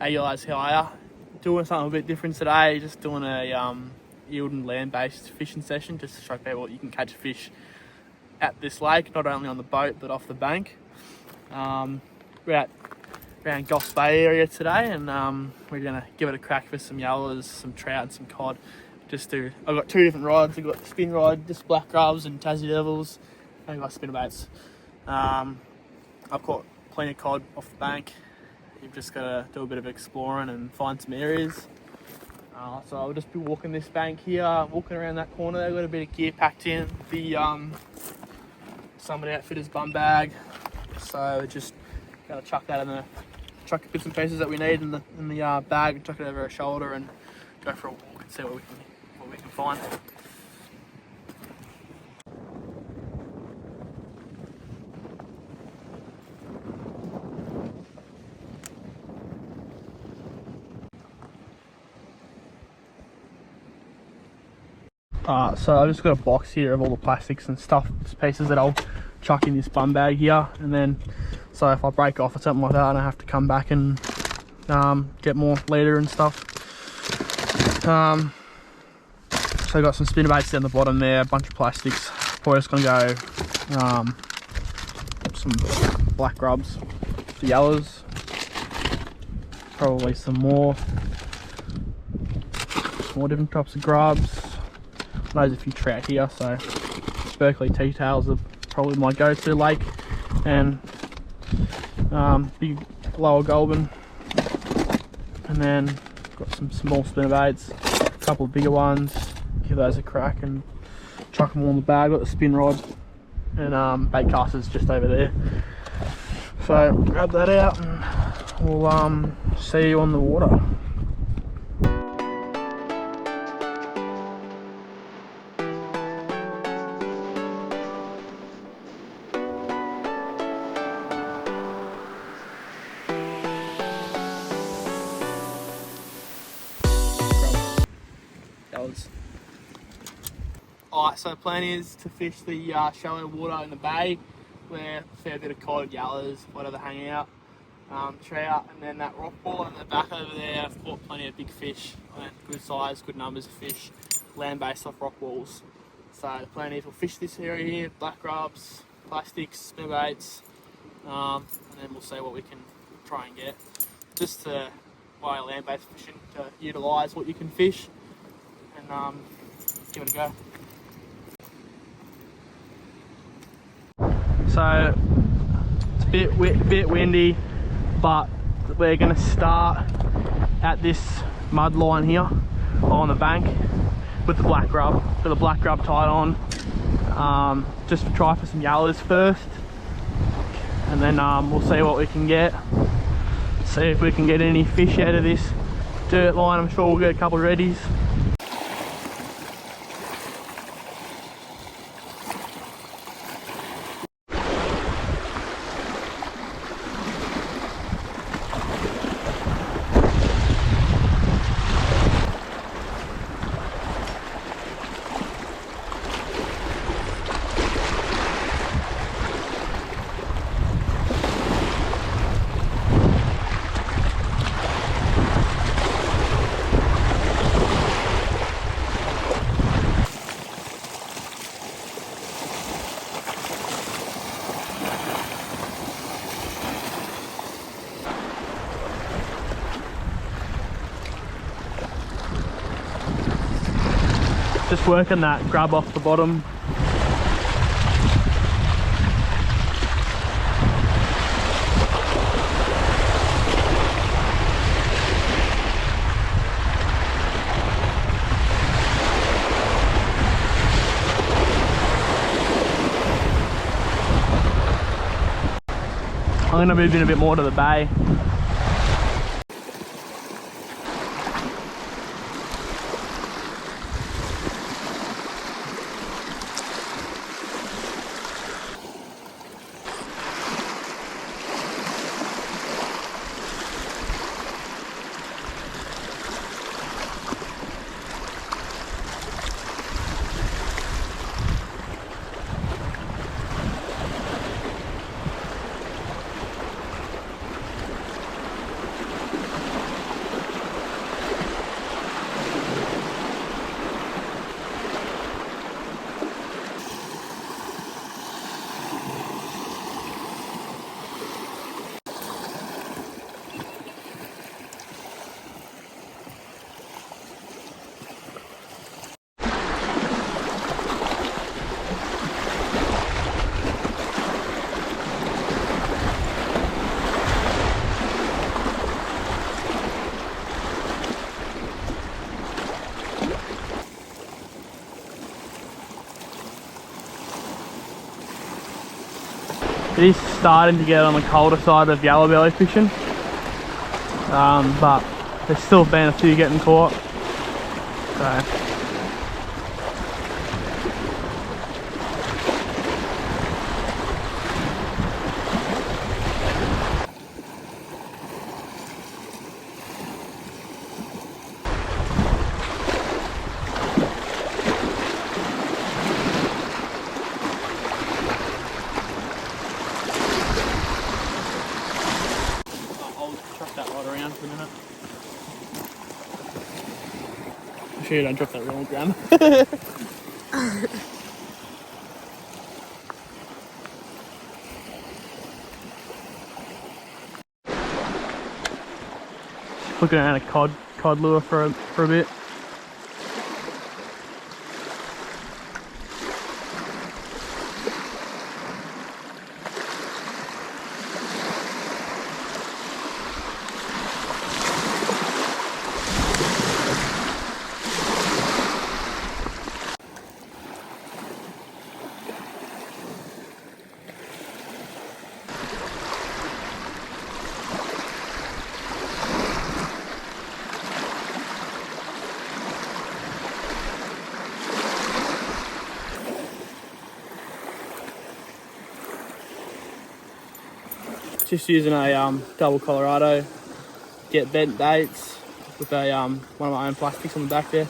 Hey guys, how are ya? Doing something a bit different today, just doing a Eildon land-based fishing session just to show people what you can catch fish at this lake, not only on the boat but off the bank. We're at around Goss Bay area today, and we're going to give it a crack for some yellows, some trout and some cod. I've got two different rods. I've got the spin rod, just black grubs and Tassie devils, and I've got spinnerbaits. I've caught plenty of cod off the bank. You've just got to do a bit of exploring and find some areas. So I'll just be walking this bank here, walking around that corner. They've got a bit of gear packed in the Summit Outfitters bum bag. So just gotta chuck bits and pieces that we need in the bag and chuck it over our shoulder and go for a walk and see what we can find. So I've just got a box here of all the plastics and stuff, pieces that I'll chuck in this bum bag here, and then so if I break off or something like that, I don't have to come back and get more later and stuff. So I got some spinnerbaits down the bottom there, a bunch of plastics. Probably just gonna go some black grubs, the yellows, probably some more different types of grubs. There's a few trout here, so Berkeley T-tails are probably my go-to lake, and big lower Goulburn, and then got some small spinnerbaits, a couple of bigger ones. Give those a crack and chuck them all in the bag. Got the spin rod and bait casters just over there, so grab that out and we'll see you on the water. Alright, so the plan is to fish the shallow water in the bay where a fair bit of cod, yellows, whatever hang out, trout, and then that rock wall in the back over there. I've caught plenty of big fish, good size, good numbers of fish, land-based off rock walls. So the plan is we'll fish this area here, black grubs, plastics, spinnerbaits, and then we'll see what we can try and get. Just to buy land-based fishing to utilise what you can fish and give it a go. So it's a bit windy, but we're going to start at this mud line here on the bank with the black grub. Got the black grub tied on, just to try for some yellows first, and then we'll see what we can get. See if we can get any fish out of this dirt line. I'm sure we'll get a couple of reddies. Just working that grub off the bottom. I'm going to move in a bit more to the bay. It is starting to get on the colder side of yellowbelly fishing, but there's still been a few getting caught. So. That rod around for a minute. I'm sure you don't drop that reel on the ground. Looking at a cod lure for a bit. Just using a double Colorado, get bent baits with a one of my own plastics on the back there.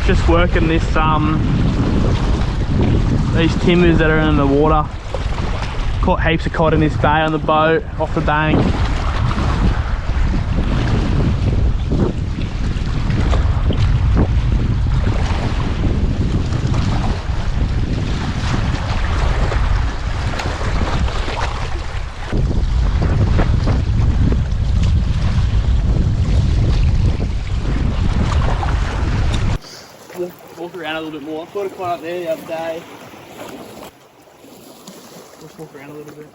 Just working this these timbers that are in the water. Caught heaps of cod in this bay on the boat, off the bank. Walk around a little bit more. I caught a cod up there the other day. Let's walk around a little bit.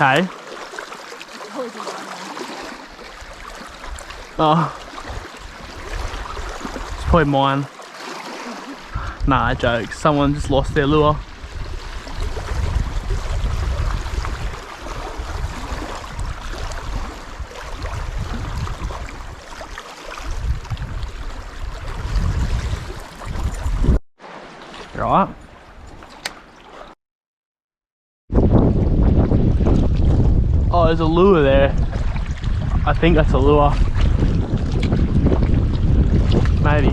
Okay. Oh. It's probably mine. Nah, joke. Someone just lost their lure. You alright? Oh, there's a lure there. I think that's a lure. Maybe.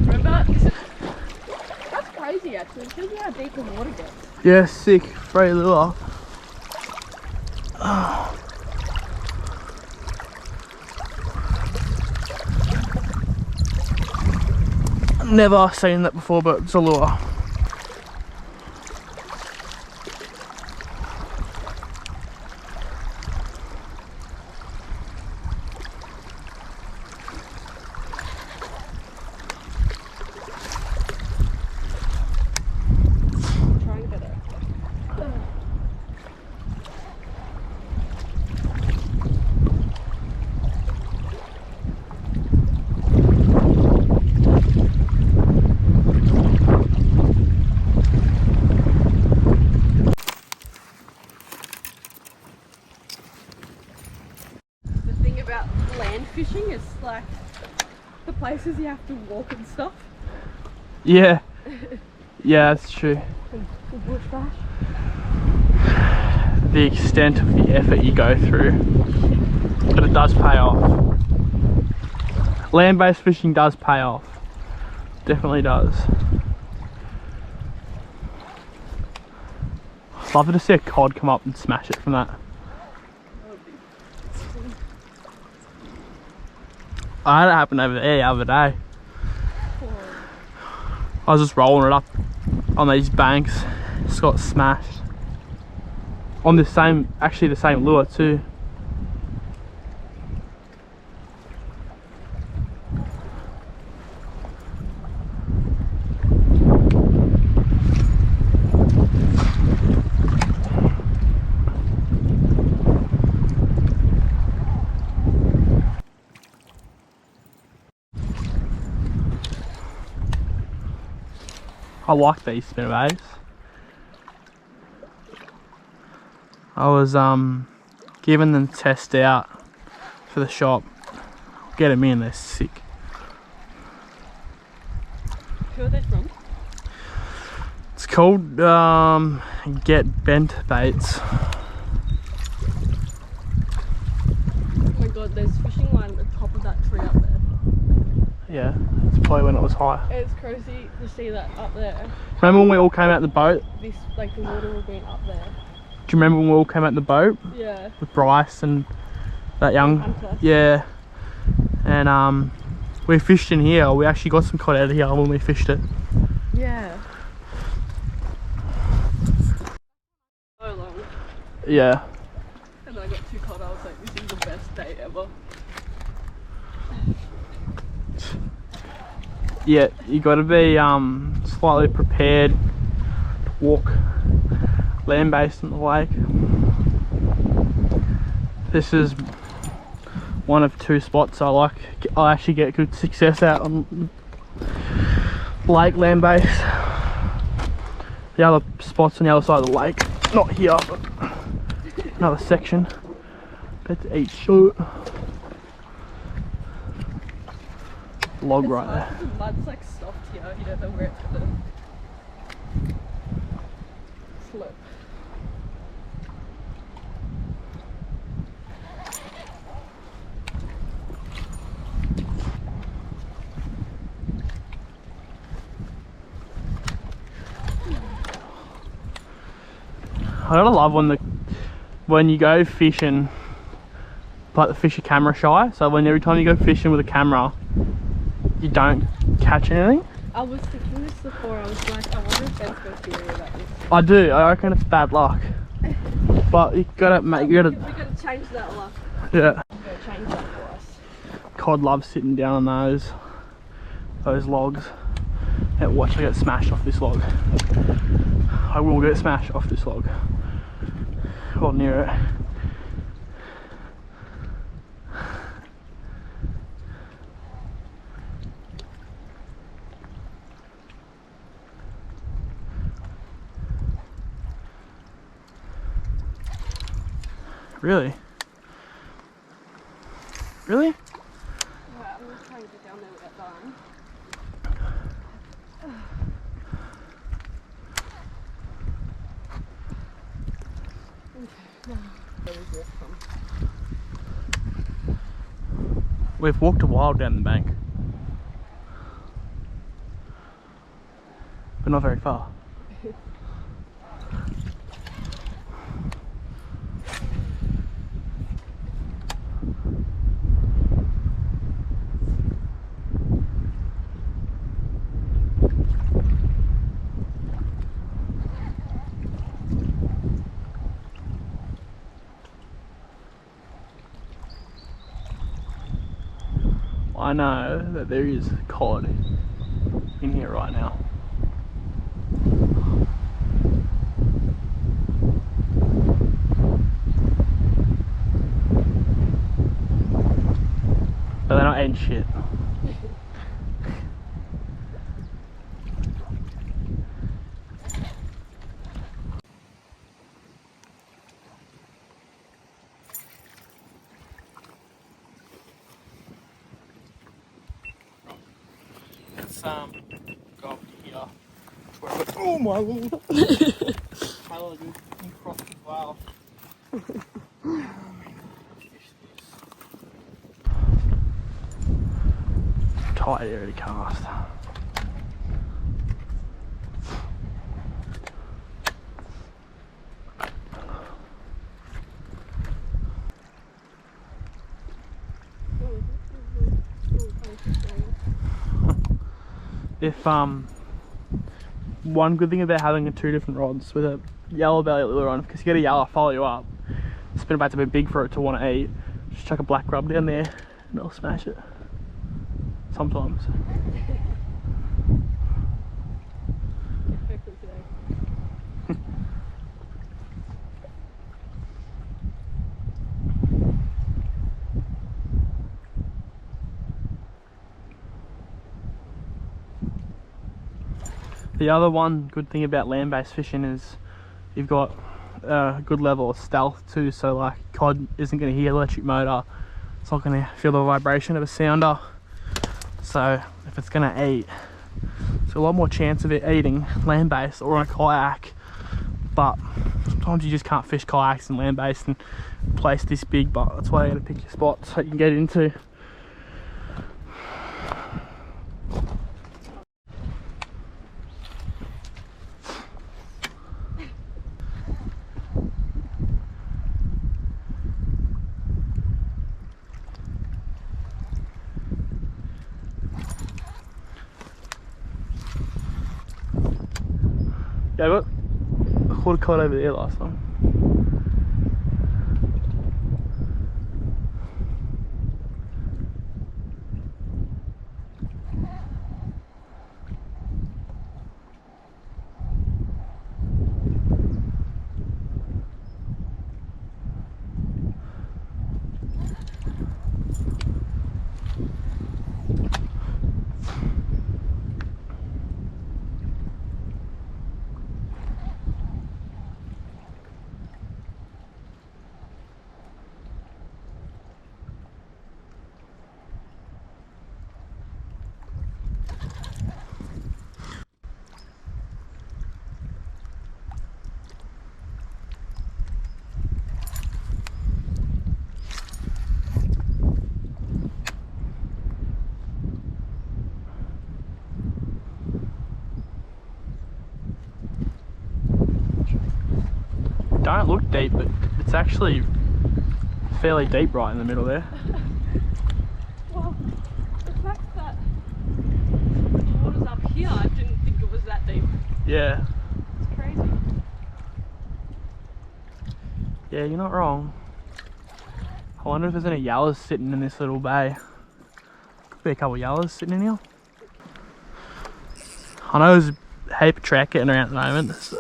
Remember, that's crazy actually. It shows you how deep the water gets. Yeah, sick. Free lure. Oh. Never seen that before, but it's a lure. places you have to walk and stuff. Yeah. Yeah, that's true. Good bush bash. The extent of the effort you go through, but it does pay off. Land-based fishing does pay off. Definitely does. I'd love to see a cod come up and smash it from that. I had it happen over there the other day. I was just rolling it up on these banks. It's got smashed. On the same, actually the same lure too. I like these spinnerbaits. I was giving them test out for the shop. Get them in, they're sick. Who are they from? It's called Get Bent Baits. Oh my god, there's fishing line at the top of that tree up there. Yeah, it's probably when it was high. It's crazy to see that up there. Remember when we all came out the boat? This, like, the water will be up there. Do you remember when we all came out the boat? Yeah. With Bryce and that young... Hunter. Yeah. And we fished in here. We actually got some cod out of here when we fished it. Yeah. So long. Yeah. And I got 2 cod. I was like, this is the best day ever. Yeah, you got to be slightly prepared to walk land-based in the lake. This is one of 2 spots I actually get good success out on lake land-based. The other spots on the other side of the lake, not here, but another section. But to eat short. Log It's right hard there. 'cause the mud's like soft here. You don't know where it's gonna slip. I gotta love when you go fishing, like the fish are camera shy. So when every time you go fishing with a camera, you don't catch anything. I was thinking this before. I was like, I wonder if Ben's gonna feel about this. I do. I reckon it's bad luck. But you gotta make. You We gotta. gotta change that luck. Yeah. We gotta change that for us. Cod loves sitting down on those logs. And watch, I get smashed off this log. I will get smashed off this log. Or near it. Really? Really? Alright, I'm gonna try and get down there with that line. We've walked a while down the bank. But not very far. I know that there is cod in here right now. But they're not eating shit. let's go up here. Oh my lord! Hello, you crossed as well. Tight area to cast. If one good thing about having two different rods with a yellow belly lure on, because you get a yellow follow you up, spinnerbait's a bit big for it to want to eat. Just chuck a black rub down there and it'll smash it. Sometimes. The other one good thing about land-based fishing is you've got a good level of stealth too, so like cod isn't going to hear electric motor, it's not going to feel the vibration of a sounder, so if it's going to eat, there's a lot more chance of it eating land-based or on a kayak. But sometimes you just can't fish kayaks and land-based and place this big, but that's why you got to pick your spots so you can get into. Yeah, I caught a cod over there last time. Don't look deep, but it's actually fairly deep right in the middle there. Well, the fact that the water's up here, I didn't think it was that deep. Yeah. It's crazy. Yeah, you're not wrong. I wonder if there's any yellows sitting in this little bay. Could be a couple of yellows sitting in here. I know there's a heap of trout getting around at the moment. So.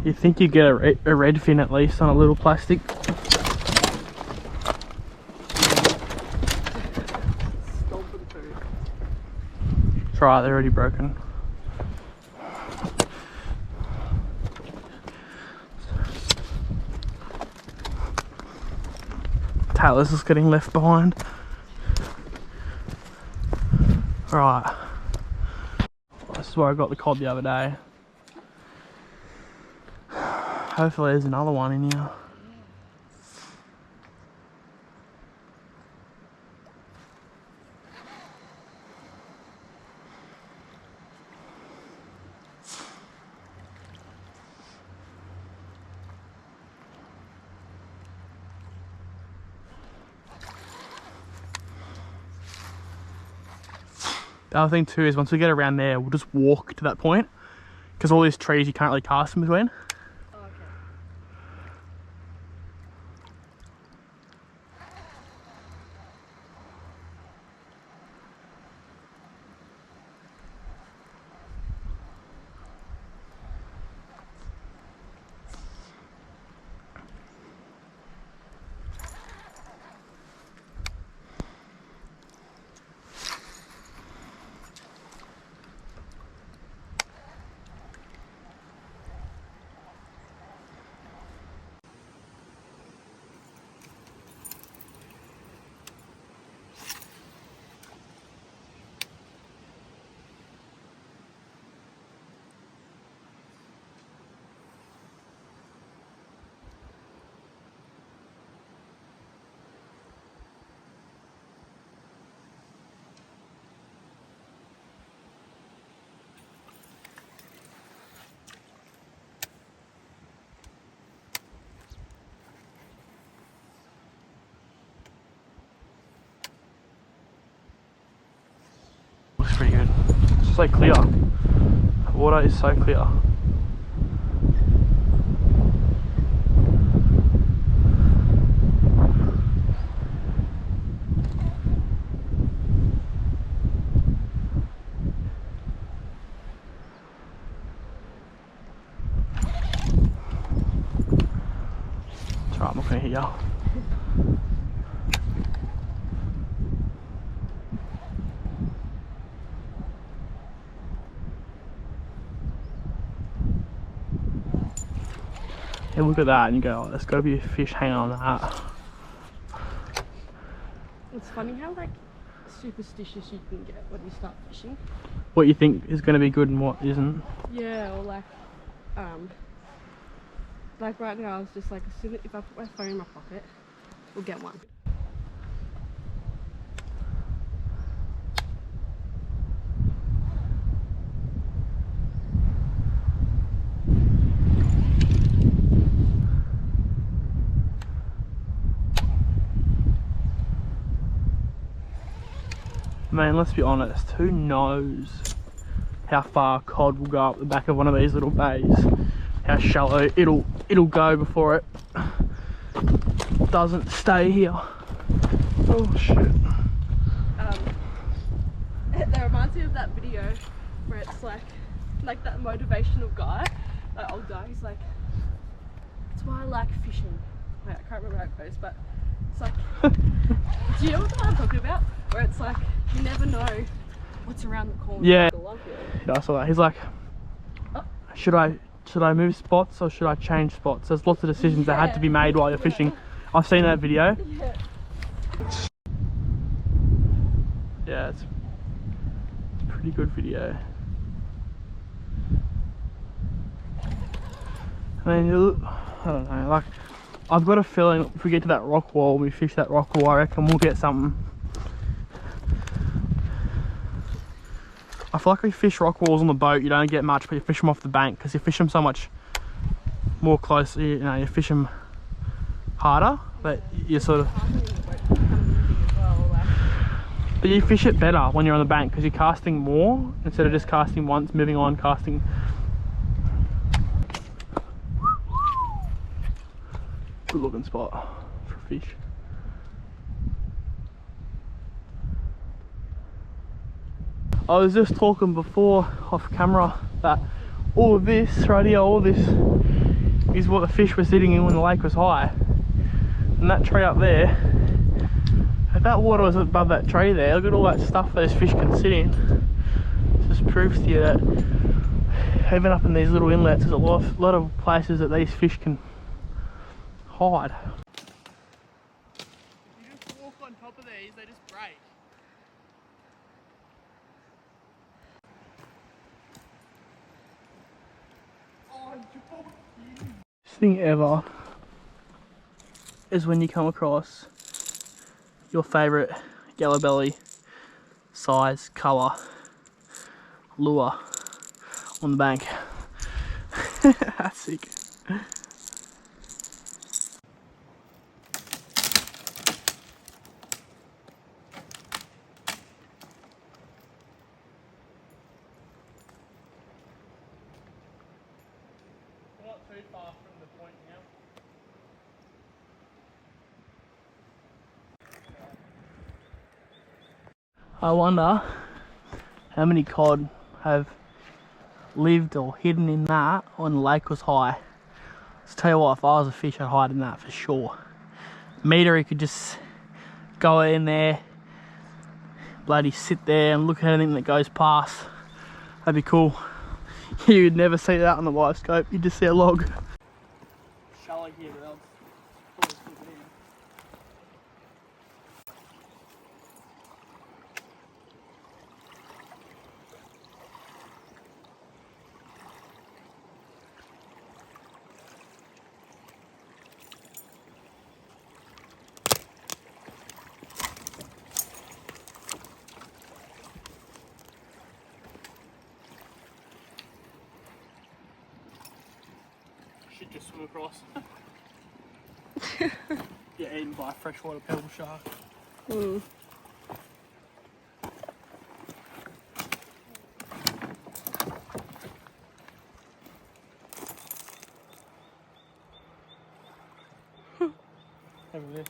You think you get a red fin at least on a little plastic. It's right, they're already broken. Taylor's just getting left behind. Right. This is where I got the cod the other day. Hopefully there's another one in here. The other thing too is once we get around there, we'll just walk to that point because all these trees you can't really cast in between. Oh, okay. Looks pretty good. It's so clear. The water is so clear. It's alright, I'm not gonna hit you. Yeah, look at that and you go, oh, there's got to be a fish hanging on that. It's funny how like superstitious you can get when you start fishing. What you think is going to be good and what isn't. Yeah, or like right now I was just like, as soon as if I put my phone in my pocket, we'll get one. Man, let's be honest, who knows how far cod will go up the back of one of these little bays? How shallow it'll go before it doesn't stay here. Oh shit. That reminds me of that video where it's like that motivational guy, that old guy, he's like, that's why I like fishing. Wait, I can't remember how it goes, but it's like, do you know what I'm talking about? Where it's like, you never know what's around the corner. Yeah, I saw that. He's like, oh. should I move spots or should I change spots? There's lots of decisions that had to be made while you're fishing. I've seen that video. Yeah, it's a pretty good video. I mean, I don't know, like, I've got a feeling if we get to that rock wall, we fish that rock wall, I reckon we'll get something. I feel like if you fish rock walls on the boat, you don't get much, but you fish them off the bank because you fish them so much more closely, you know, you fish them harder, but you sort of... But you fish it better when you're on the bank because you're casting more instead of just casting once, moving on, casting. Good looking spot for fish. I was just talking before off camera that all of this right here, all this is what the fish were sitting in when the lake was high. And that tree up there, if that water was above that tree there, look at all that stuff those fish can sit in. It just proves to you that even up in these little inlets, there's a lot of places that these fish can hide. Best thing ever is when you come across your favourite Yellowbelly size, colour, lure on the bank. That's sick. Not too far from the point now. I wonder how many cod have lived or hidden in that when the lake was high. Let's tell you what, if I was a fish, I'd hide in that for sure. Meter, he could just go in there, bloody sit there and look at anything that goes past. That'd be cool. You'd never see that on the live scope, you'd just see a log. Shallow here, but that's probably good. Should just swim across. Get eaten by a freshwater pebble shark. Mm. Over there.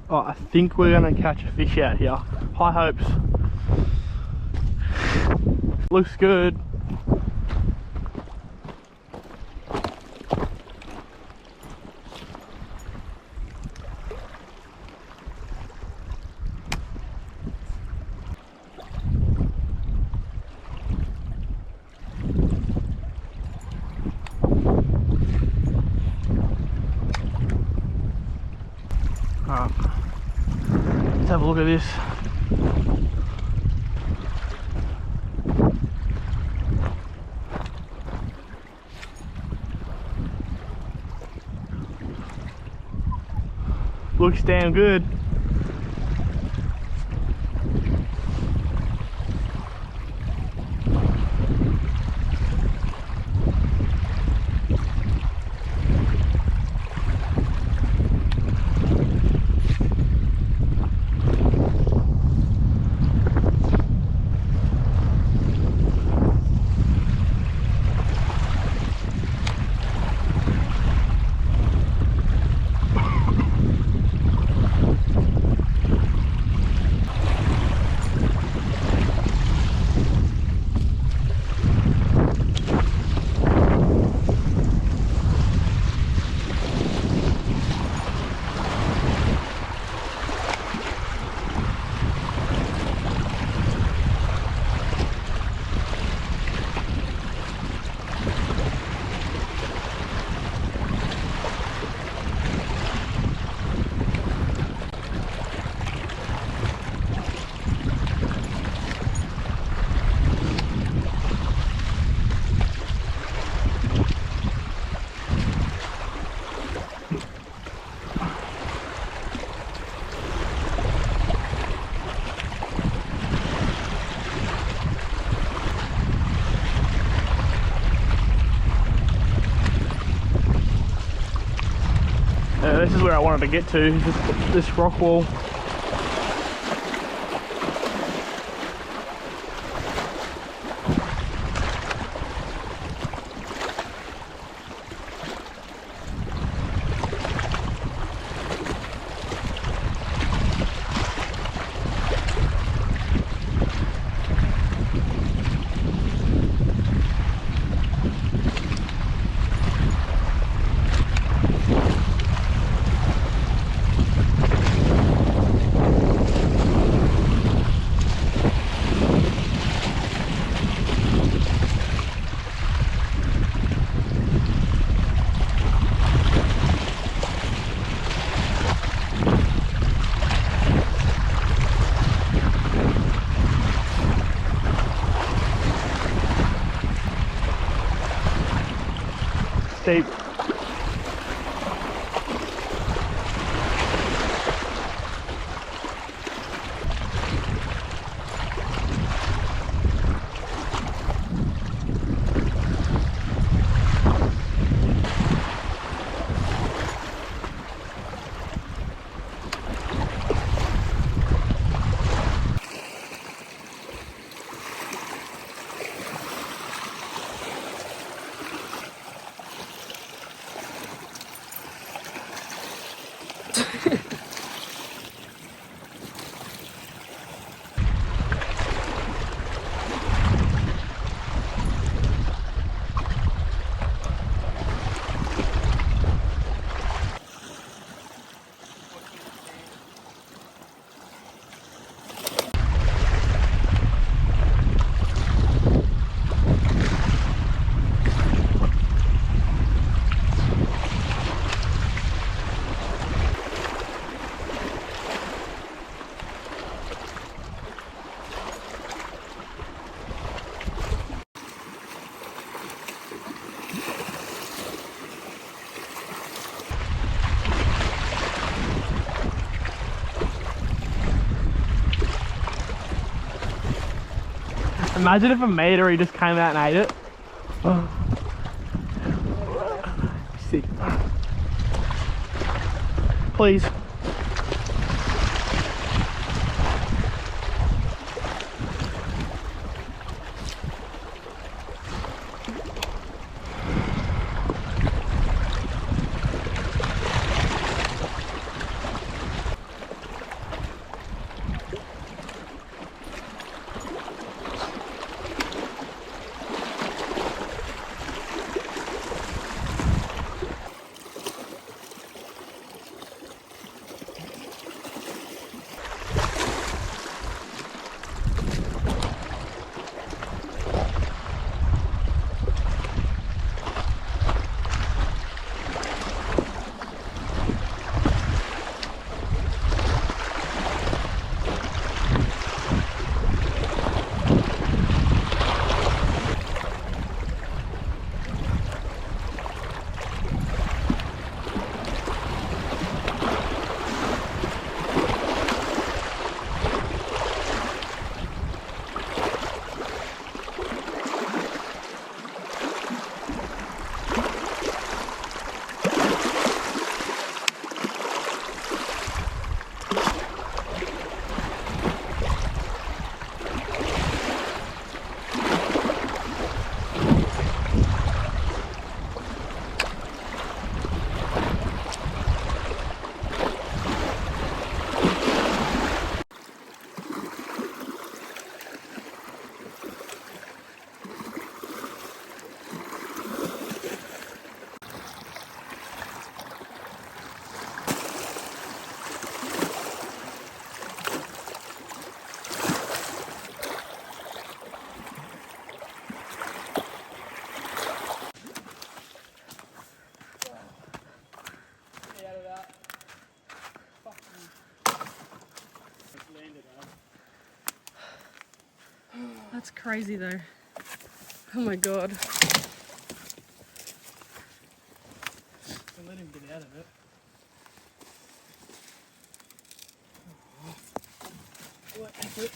Oh, I think we're gonna catch a fish out here. High hopes. Looks good. Alright, let's have a look at this. Looks damn good. This is where I wanted to get to, this rock wall. deep. Imagine if a meter he just came out and ate it. Oh. Sick. Please. That's crazy though. Oh my god. Let him get out of it. What effort?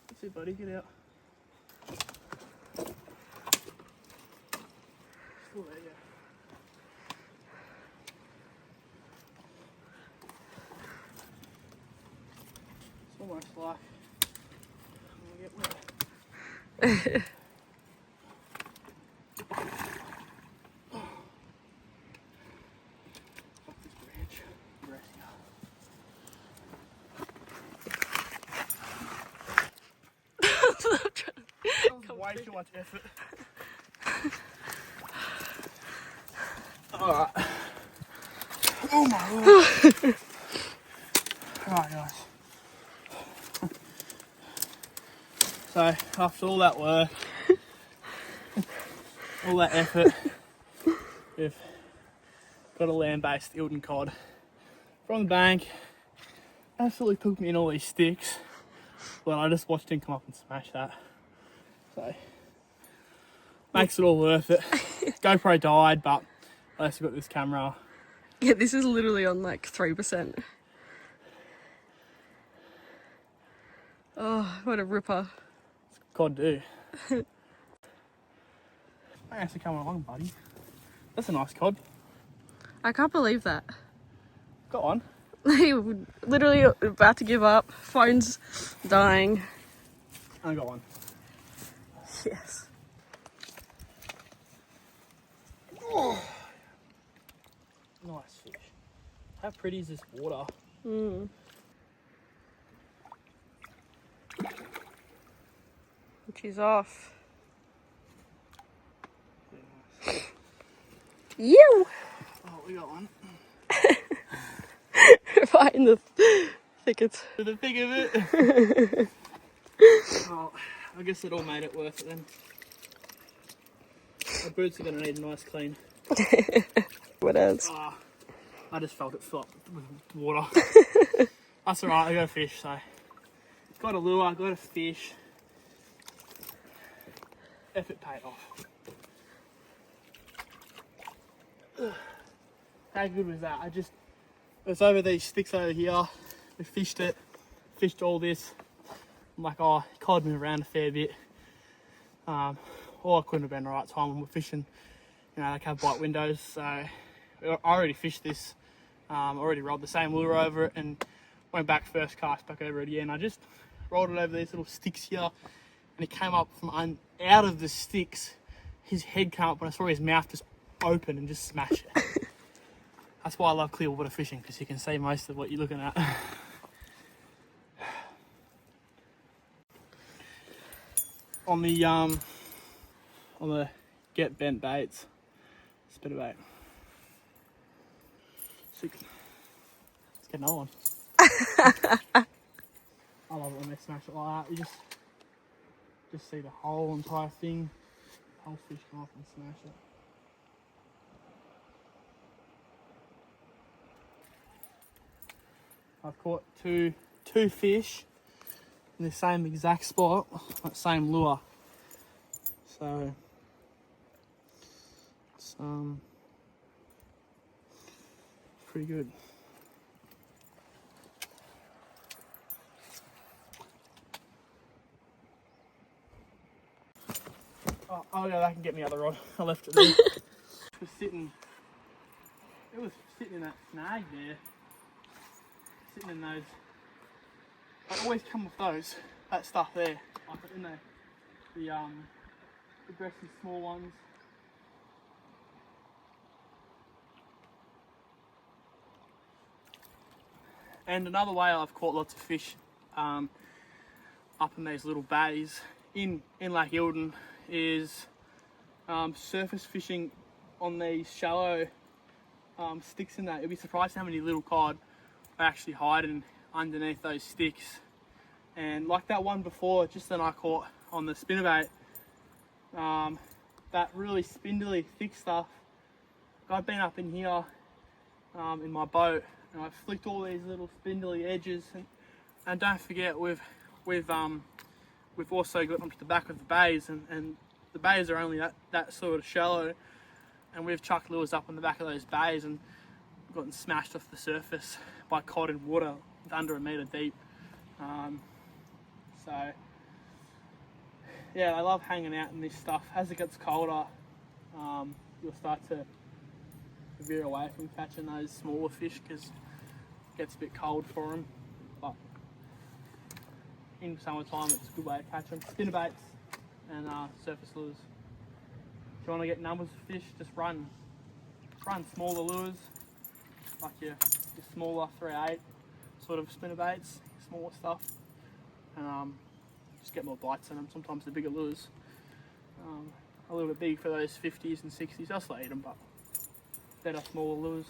That's it, buddy. Get out. Still there, yeah. It's almost like I'm gonna get wet. Fuck this branch. Resting up. That was way too much effort. Alright. Oh my lord. Alright guys. So after all that work, all that effort, we've got a land-based Eildon cod from the bank, absolutely took me in all these sticks. Well, I just watched him come up and smash that. So, makes it all worth it. GoPro died, but at least I've got this camera. Yeah, this is literally on like 3%. Oh, what a ripper. God do. Thanks for coming along, buddy. That's a nice cod. I can't believe that. Got one. Literally about to give up. Phone's dying. I got one. Yes. Oh. Nice fish. How pretty is this water? Mm. She's off. Nice. You! Oh, we got one. Right in the thickets. For the thick of it. Oh, I guess it all made it worth it then. My boots are going to need a nice clean. What else? Oh, I just felt it fill up with water. That's alright, I got a fish, so. Got a lure, got a fish. Effort paid off. How good was that? It was over these sticks over here. We fished it, fished all this. I'm like, oh, cod me around a fair bit. Or I couldn't have been the right time when we're fishing. You know, they have bite windows, so I already fished this. Already rolled the same lure over it and went back first cast back over it again. I just rolled it over these little sticks here, and he came up from out of the sticks. His head came up and I saw his mouth just open and just smash it. That's why I love clear water fishing, because you can see most of what you're looking at. On the get bent baits, spit a bait. Sick. Let's get another one. I love it when they smash it like that. You just see the whole entire thing, whole fish come off and smash it. I've caught two fish in the same exact spot, that same lure. So it's pretty good. Oh, I'll go back and get my other rod. I left it there. It was sitting in that snag there. Sitting in those. I always come with that stuff there. Like in the aggressive small ones. And another way I've caught lots of fish up in these little bays in Lake Eildon is surface fishing on these shallow sticks in that. You'll be surprised how many little cod are actually hiding underneath those sticks. And like that one before, just then I caught on the spinnerbait, that really spindly thick stuff. I've been up in here in my boat, and I've flicked all these little spindly edges, and don't forget we've also got onto the back of the bays, and the bays are only that sort of shallow, and we've chucked lures up on the back of those bays and gotten smashed off the surface by cod in water under a metre deep. So yeah, I love hanging out in this stuff. As it gets colder, you'll start to veer away from catching those smaller fish because it gets a bit cold for them. But in summertime, it's a good way to catch them. Spinnerbaits and surface lures. If you want to get numbers of fish, just run smaller lures, like your smaller 3/8 sort of spinnerbaits, smaller stuff, and just get more bites in them. Sometimes the bigger lures, a little bit big for those 50s and 60s. I'll still eat them, but better smaller lures.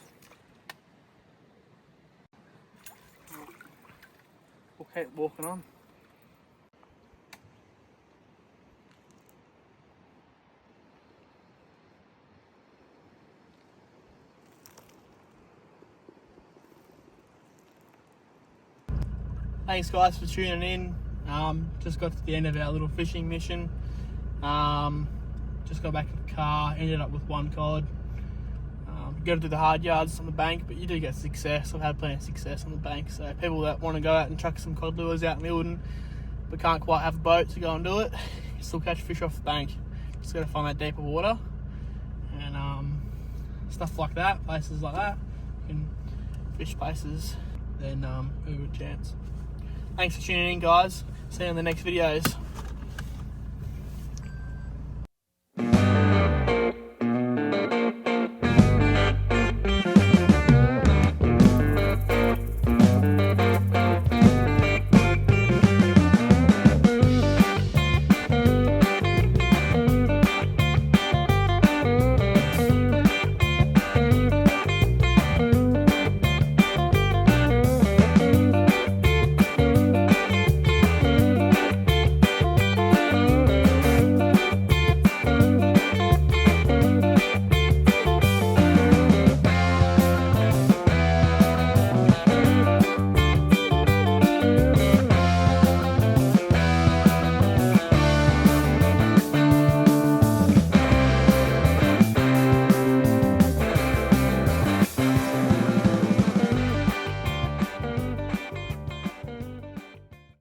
We'll keep walking on. thanks guys for tuning in. Just got to the end of our little fishing mission. Just got back in the car, ended up with one cod. Got to do the hard yards on the bank, but you do get success. I've had plenty of success on the bank, so people that want to go out and chuck some cod lures out in Eildon but can't quite have a boat to go and do it, you still catch fish off the bank. Just got to find that deeper water and stuff like that, places like that. You can fish places, then a good chance. Thanks for tuning in, guys. See you in the next videos.